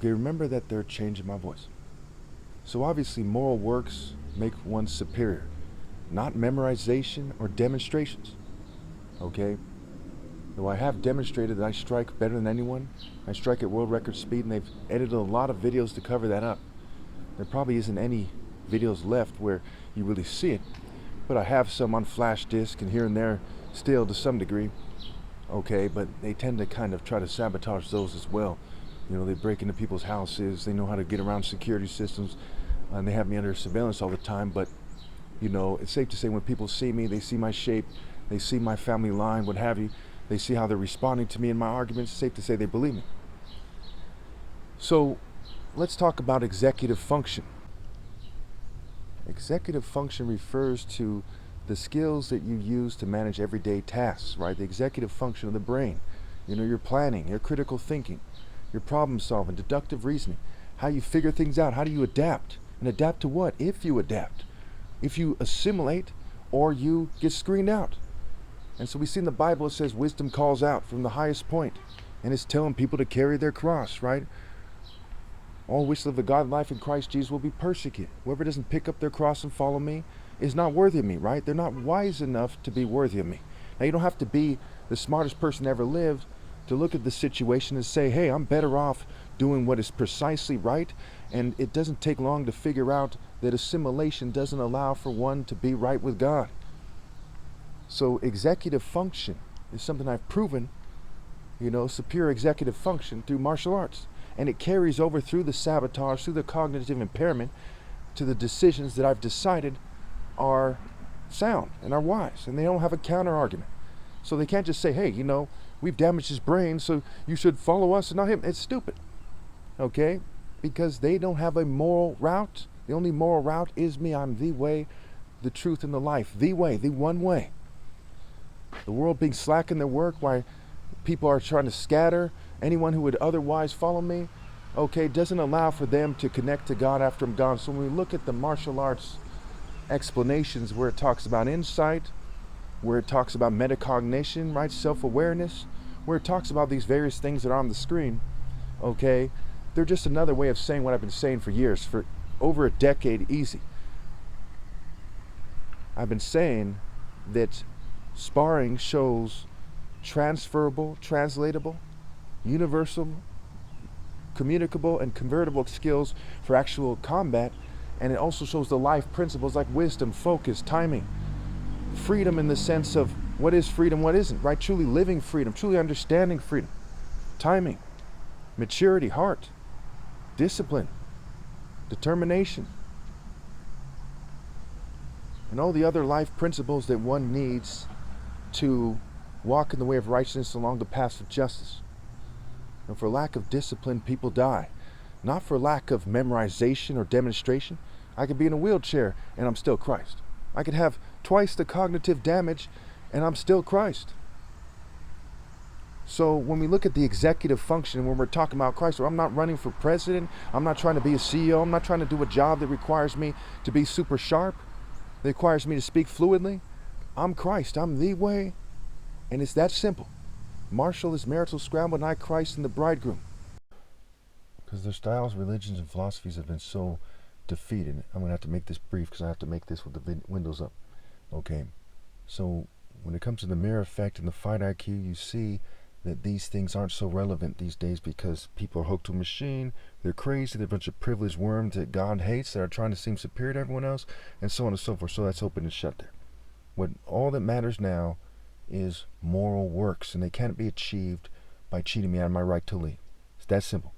Okay, remember that they're changing my voice. So obviously moral works make one superior, not memorization or demonstrations. Okay? Though I have demonstrated that I strike better than anyone, I strike at world record speed, and they've edited a lot of videos to cover that up. There probably isn't any videos left where you really see it, but I have some on flash disk and here and there still to some degree. Okay, but they tend to kind of try to sabotage those as well. You know, they break into people's houses, they know how to get around security systems, and they have me under surveillance all the time. But, you know, it's safe to say when people see me, they see my shape, they see my family line, what have you, they see how they're responding to me in my arguments, it's safe to say they believe me. So, let's talk about executive function. Executive function refers to the skills that you use to manage everyday tasks, right? The executive function of the brain. You know, your planning, your critical thinking, your problem solving, deductive reasoning, how you figure things out, how do you adapt? And adapt to what? If you adapt. If you assimilate or you get screened out. And so we see in the Bible it says wisdom calls out from the highest point, and it's telling people to carry their cross, right? All which live a God life in Christ Jesus will be persecuted. Whoever doesn't pick up their cross and follow me is not worthy of me, right? They're not wise enough to be worthy of me. Now, you don't have to be the smartest person ever lived to look at the situation and say, hey, I'm better off doing what is precisely right. And it doesn't take long to figure out that assimilation doesn't allow for one to be right with God. So executive function is something I've proven, you know, superior executive function through martial arts. And it carries over through the sabotage, through the cognitive impairment, to the decisions that I've decided are sound and are wise, and they don't have a counter argument. So they can't just say, hey, you know, we've damaged his brain, so you should follow us and not him. It's stupid, okay? Because they don't have a moral route. The only moral route is me. I'm the way, the truth, and the life. The way, the one way. The world being slack in their work, why people are trying to scatter anyone who would otherwise follow me, okay, doesn't allow for them to connect to God after I'm gone. So when we look at the martial arts explanations where it talks about insight, where it talks about metacognition, right, self-awareness, where it talks about these various things that are on the screen, okay, they're just another way of saying what I've been saying for years, for over a decade, easy. I've been saying that sparring shows transferable, translatable, universal, communicable, and convertible skills for actual combat. And it also shows the life principles like wisdom, focus, timing, freedom in the sense of what is freedom, what isn't, right? Truly living freedom, truly understanding freedom, timing, maturity, heart, discipline, determination, and all the other life principles that one needs to walk in the way of righteousness along the path of justice. And for lack of discipline, people die. Not for lack of memorization or demonstration. I could be in a wheelchair and I'm still Christ. I could have twice the cognitive damage and I'm still Christ. So when we look at the executive function, when we're talking about Christ, I'm not running for president, I'm not trying to be a CEO, I'm not trying to do a job that requires me to be super sharp, that requires me to speak fluidly. I'm Christ, I'm the way, and it's that simple. Martial is marital scramble, and I Christ and the bridegroom. Because their styles, religions, and philosophies have been so defeated. I'm going to have to make this brief because I have to make this with the windows up. Okay, so when it comes to the mirror effect and the fight IQ, you see that these things aren't so relevant these days because people are hooked to a machine, they're crazy, they're a bunch of privileged worms that God hates, that are trying to seem superior to everyone else, and so on and so forth. So that's open and shut there. What all that matters now is moral works, and they can't be achieved by cheating me out of my right to lead. It's that simple.